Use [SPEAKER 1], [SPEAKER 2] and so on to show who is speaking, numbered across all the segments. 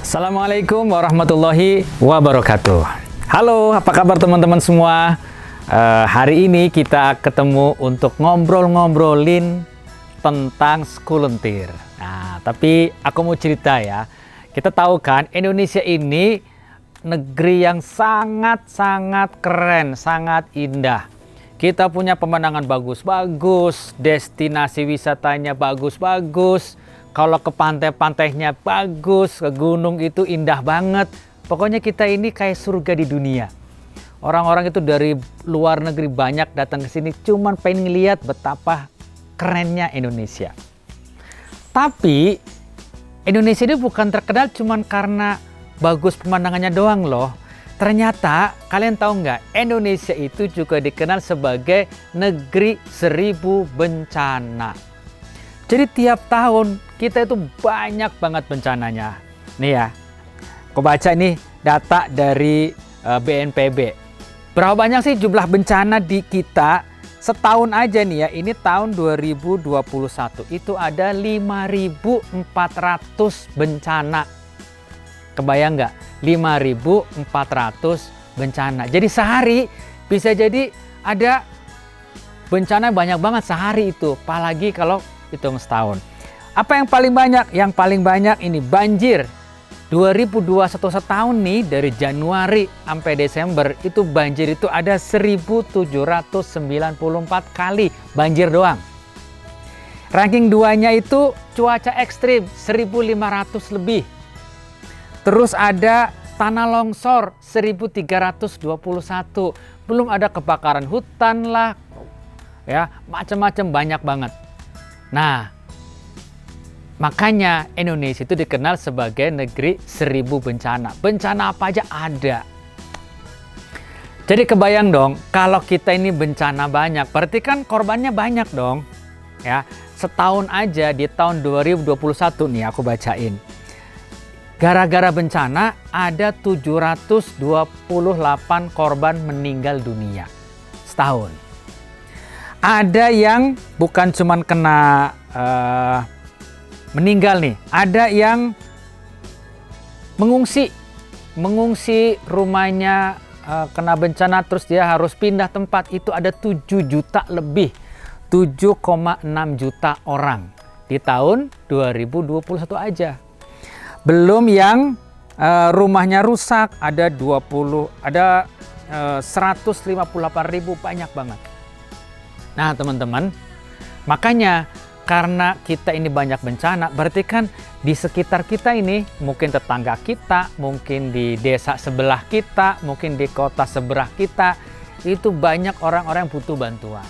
[SPEAKER 1] Assalamualaikum warahmatullahi wabarakatuh. Halo, apa kabar teman-teman semua? Hari ini kita ketemu untuk ngobrol-ngobrolin tentang Skulentir. Nah, tapi aku mau cerita ya. Kita tahu kan, Indonesia ini negeri yang sangat-sangat keren, sangat indah. Kita punya pemandangan bagus-bagus, destinasi wisatanya bagus-bagus. Kalau ke pantai-pantainya bagus, ke gunung itu indah banget. Pokoknya kita ini kayak surga di dunia. Orang-orang itu dari luar negeri banyak datang ke sini cuman pengen ngeliat betapa kerennya Indonesia. Tapi Indonesia ini bukan terkenal cuman karena bagus pemandangannya doang loh. Ternyata kalian tahu nggak, Indonesia itu juga dikenal sebagai negeri 1000 bencana. Jadi tiap tahun kita itu banyak banget bencananya. Nih ya, aku baca ini data dari BNPB. Berapa banyak sih jumlah bencana di kita setahun aja nih ya, ini tahun 2021. Itu ada 5.400 bencana. Kebayang nggak? 5.400 bencana. Jadi sehari bisa jadi ada bencana banyak banget sehari itu. Apalagi kalau hitung setahun. Apa yang paling banyak? Yang paling banyak ini banjir. 2021 setahun nih, dari Januari sampai Desember itu banjir itu ada 1.794 kali banjir doang. Ranking 2-nya itu cuaca ekstrim 1.500 lebih. Terus ada tanah longsor 1.321. Belum ada kebakaran hutan lah. Ya, macam-macam banyak banget. Nah, makanya Indonesia itu dikenal sebagai negeri 1000 bencana. Bencana apa aja ada. Jadi kebayang dong, kalau kita ini bencana banyak, berarti kan korbannya banyak dong. Ya, setahun aja di tahun 2021 nih aku bacain. Gara-gara bencana ada 728 korban meninggal dunia setahun. Ada yang bukan cuman kena meninggal nih, ada yang mengungsi rumahnya kena bencana terus dia harus pindah tempat. Itu ada 7 juta lebih, 7,6 juta orang di tahun 2021 aja. Belum yang rumahnya rusak, ada 158.000, banyak banget. Nah teman-teman, makanya karena kita ini banyak bencana, berarti kan di sekitar kita ini, mungkin tetangga kita, mungkin di desa sebelah kita, mungkin di kota sebelah kita, itu banyak orang-orang yang butuh bantuan.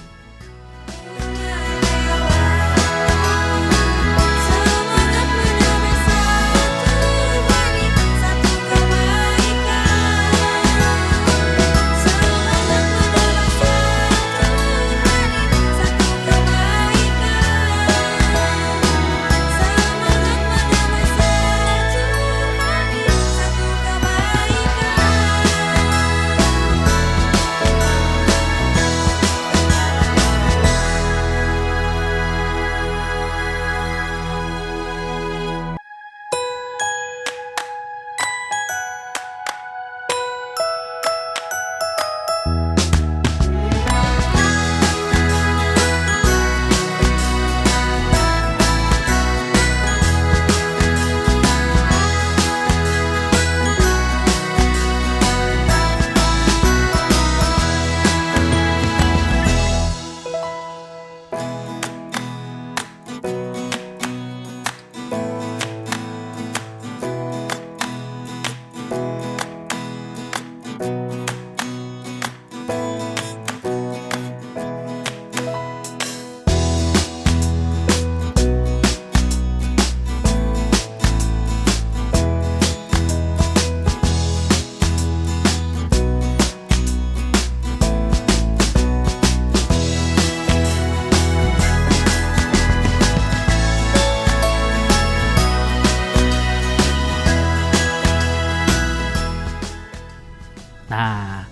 [SPEAKER 1] Nah,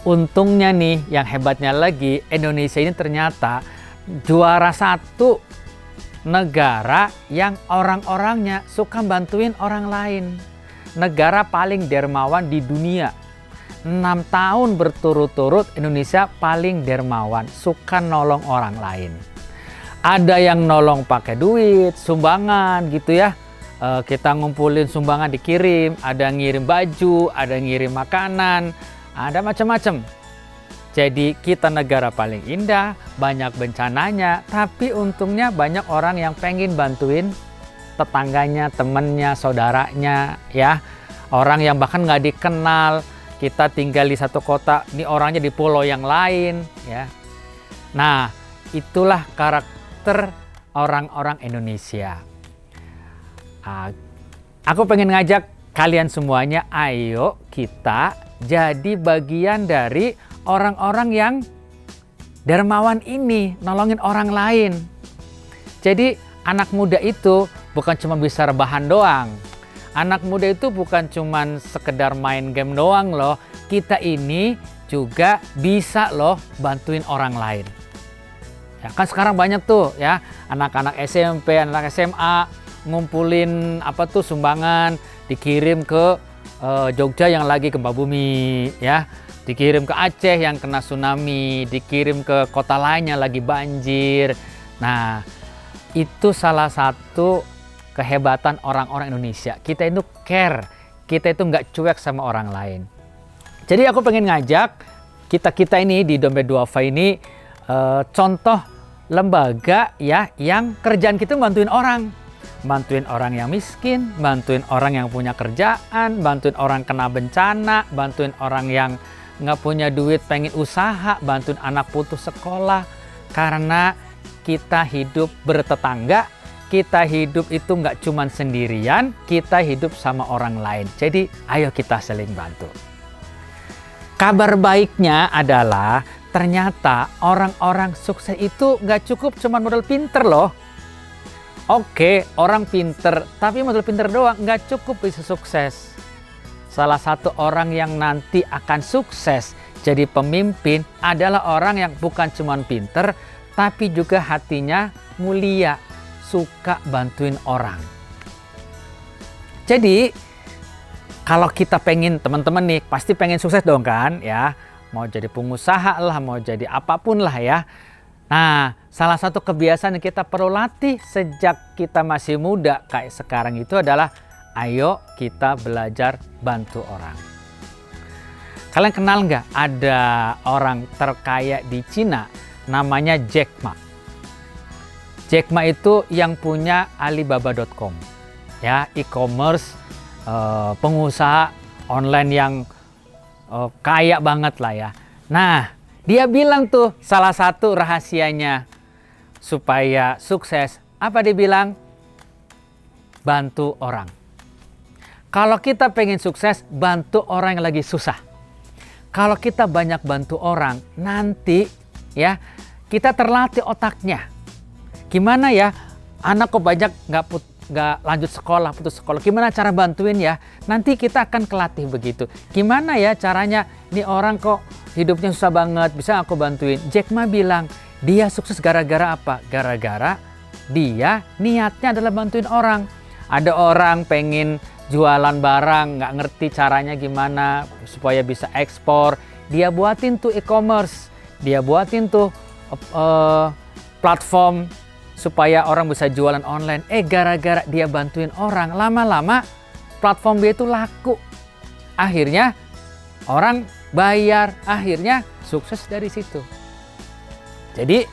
[SPEAKER 1] untungnya nih, yang hebatnya lagi, Indonesia ini ternyata juara satu negara yang orang-orangnya suka bantuin orang lain. negara paling dermawan di dunia. 6 tahun berturut-turut Indonesia paling dermawan, suka nolong orang lain. Ada yang nolong pakai duit, sumbangan gitu ya. Kita ngumpulin sumbangan dikirim, ada yang ngirim baju, ada yang ngirim makanan, ada macam-macam. Jadi kita negara paling indah, banyak bencananya, tapi untungnya banyak orang yang pengen bantuin tetangganya, temennya, saudaranya, ya. Orang yang bahkan nggak dikenal, kita tinggal di satu kota, ini orangnya di pulau yang lain, ya. Nah, itulah karakter orang-orang Indonesia. Aku pengen ngajak kalian semuanya, ayo kita jadi bagian dari orang-orang yang dermawan ini, nolongin orang lain. Jadi anak muda itu bukan cuma bisa rebahan doang. Anak muda itu bukan cuma sekedar main game doang loh. Kita ini juga bisa loh bantuin orang lain. Ya kan sekarang banyak tuh ya anak-anak SMP, anak SMA ngumpulin sumbangan, dikirim ke Jogja yang lagi gempa bumi, ya, dikirim ke Aceh yang kena tsunami, dikirim ke kota lainnya lagi banjir. Nah, itu salah satu kehebatan orang-orang Indonesia. Kita itu care, kita itu nggak cuek sama orang lain. Jadi aku pengen ngajak kita ini di Dompet Duafa ini contoh lembaga ya yang kerjaan kita bantuin orang. Bantuin orang yang miskin, bantuin orang yang punya kerjaan, bantuin orang kena bencana, bantuin orang yang nggak punya duit pengen usaha, bantuin anak putus sekolah. Karena kita hidup bertetangga, kita hidup itu nggak cuma sendirian, kita hidup sama orang lain. Jadi ayo kita saling bantu. Kabar baiknya adalah ternyata orang-orang sukses itu nggak cukup cuma modal pinter loh. Oke, orang pinter, tapi modal pinter doang nggak cukup bisa sukses. Salah satu orang yang nanti akan sukses jadi pemimpin adalah orang yang bukan cuma pinter, tapi juga hatinya mulia, suka bantuin orang. Jadi, kalau kita pengen, teman-teman nih, pasti pengen sukses dong kan, ya. Mau jadi pengusaha lah, mau jadi apapun lah ya. Nah, salah satu kebiasaan yang kita perlu latih sejak kita masih muda kayak sekarang itu adalah ayo kita belajar bantu orang. Kalian kenal nggak ada orang terkaya di Cina namanya Jack Ma? Jack Ma itu yang punya Alibaba.com, ya, e-commerce, pengusaha online yang kaya banget lah ya. Nah, dia bilang tuh salah satu rahasianya supaya sukses, apa dia bilang? Bantu orang. Kalau kita pengen sukses, bantu orang yang lagi susah. Kalau kita banyak bantu orang, nanti ya kita terlatih otaknya. Gimana ya, anak kok banyak nggak lanjut sekolah, putus sekolah. Gimana cara bantuin ya? Nanti kita akan kelatih begitu. Gimana ya caranya? Ini orang kok hidupnya susah banget, bisa aku bantuin. Jack Ma bilang, dia sukses gara-gara apa? Gara-gara dia niatnya adalah bantuin orang. Ada orang pengen jualan barang, nggak ngerti caranya gimana supaya bisa ekspor. Dia buatin tuh e-commerce, dia buatin tuh platform supaya orang bisa jualan online. Gara-gara dia bantuin orang, lama-lama platform dia itu laku. Akhirnya orang bayar, akhirnya sukses dari situ. Jadi,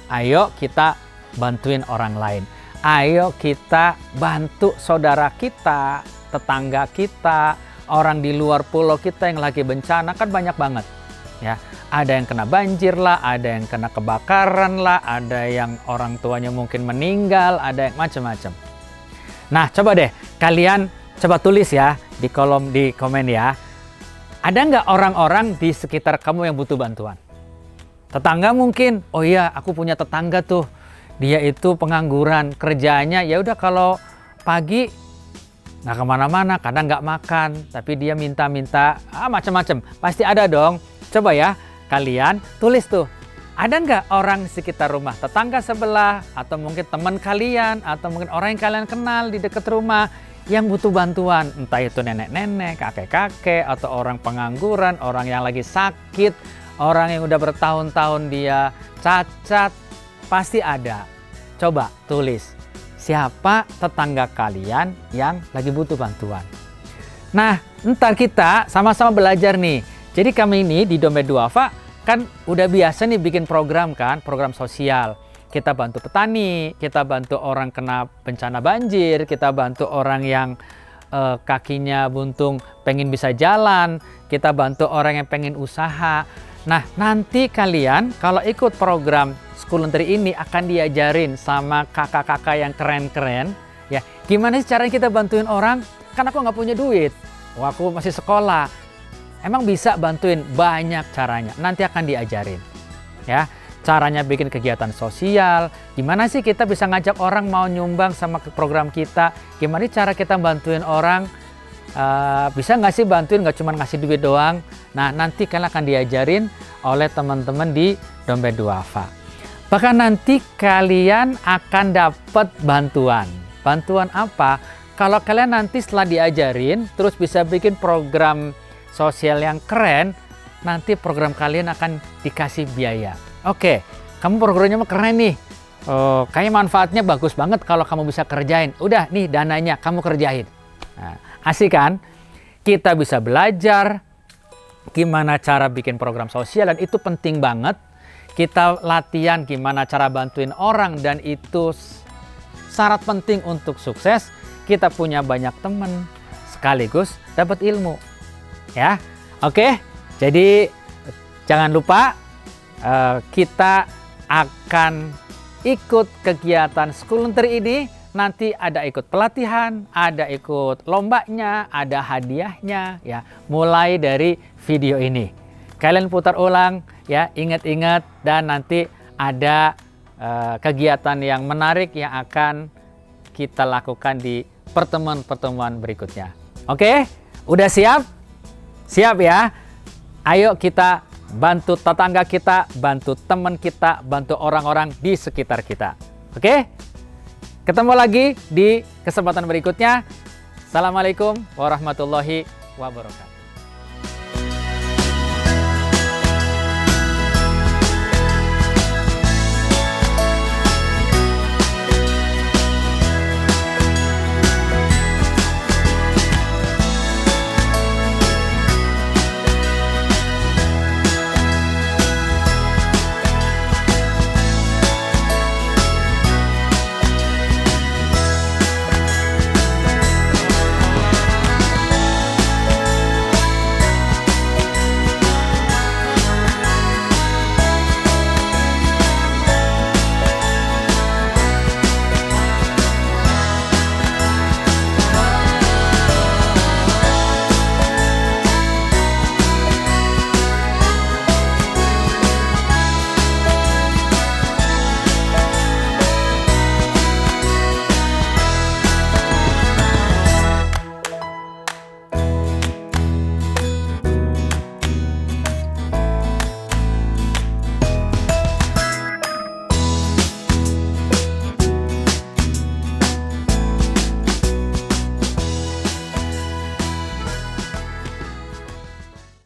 [SPEAKER 1] ayo kita bantuin orang lain. Ayo kita bantu saudara kita, tetangga kita, orang di luar pulau kita yang lagi bencana, kan banyak banget. Ya, ada yang kena banjir lah, ada yang kena kebakaran lah, ada yang orang tuanya mungkin meninggal, ada yang macam-macam. Nah, coba deh kalian coba tulis ya di kolom di komen ya. Ada nggak orang-orang di sekitar kamu yang butuh bantuan? Tetangga mungkin, oh iya aku punya tetangga tuh, dia itu pengangguran, kerjanya ya udah kalau pagi nggak kemana-mana, kadang nggak makan, tapi dia minta-minta macam-macam. Pasti ada dong. Coba ya kalian tulis tuh, ada nggak orang sekitar rumah, tetangga sebelah, atau mungkin teman kalian, atau mungkin orang yang kalian kenal di dekat rumah yang butuh bantuan, entah itu nenek-nenek, kakek-kakek, atau orang pengangguran, orang yang lagi sakit, orang yang udah bertahun-tahun dia cacat, pasti ada. Coba tulis, siapa tetangga kalian yang lagi butuh bantuan. Nah, ntar kita sama-sama belajar nih. Jadi kami ini di Dompet Duafa kan udah biasa nih bikin program kan, program sosial. Kita bantu petani, kita bantu orang kena bencana banjir, kita bantu orang yang kakinya buntung pengen bisa jalan, kita bantu orang yang pengen usaha. Nah, nanti kalian kalau ikut program School Menteri ini akan diajarin sama kakak-kakak yang keren-keren, ya. Gimana sih caranya kita bantuin orang? Kan aku nggak punya duit, aku masih sekolah. Emang bisa bantuin? Banyak caranya. Nanti akan diajarin, ya. Caranya bikin kegiatan sosial, gimana sih kita bisa ngajak orang mau nyumbang sama program kita, gimana cara kita bantuin orang, bisa nggak sih bantuin nggak cuma ngasih duit doang. Nah, nanti kalian akan diajarin oleh teman-teman di Dompet Duafa. Bahkan nanti kalian akan dapat bantuan. Bantuan apa? Kalau kalian nanti setelah diajarin, terus bisa bikin program sosial yang keren, nanti program kalian akan dikasih biaya. Oke, kamu programnya mah keren nih. Kayaknya manfaatnya bagus banget kalau kamu bisa kerjain. Udah nih dananya, kamu kerjain. Nah, asik kan? Kita bisa belajar gimana cara bikin program sosial dan itu penting banget. Kita latihan gimana cara bantuin orang dan itu syarat penting untuk sukses. Kita punya banyak teman sekaligus dapat ilmu. Ya, oke. Jadi jangan lupa kita akan ikut kegiatan School Menteri ini. Nanti ada ikut pelatihan, ada ikut lombanya, ada hadiahnya, ya. Mulai dari video ini, kalian putar ulang, ya, ingat-ingat, dan nanti ada kegiatan yang menarik yang akan kita lakukan di pertemuan-pertemuan berikutnya. Oke, udah siap? Siap ya? Ayo kita bantu tetangga kita, bantu teman kita, bantu orang-orang di sekitar kita. Oke? Ketemu lagi di kesempatan berikutnya. Assalamualaikum warahmatullahi wabarakatuh.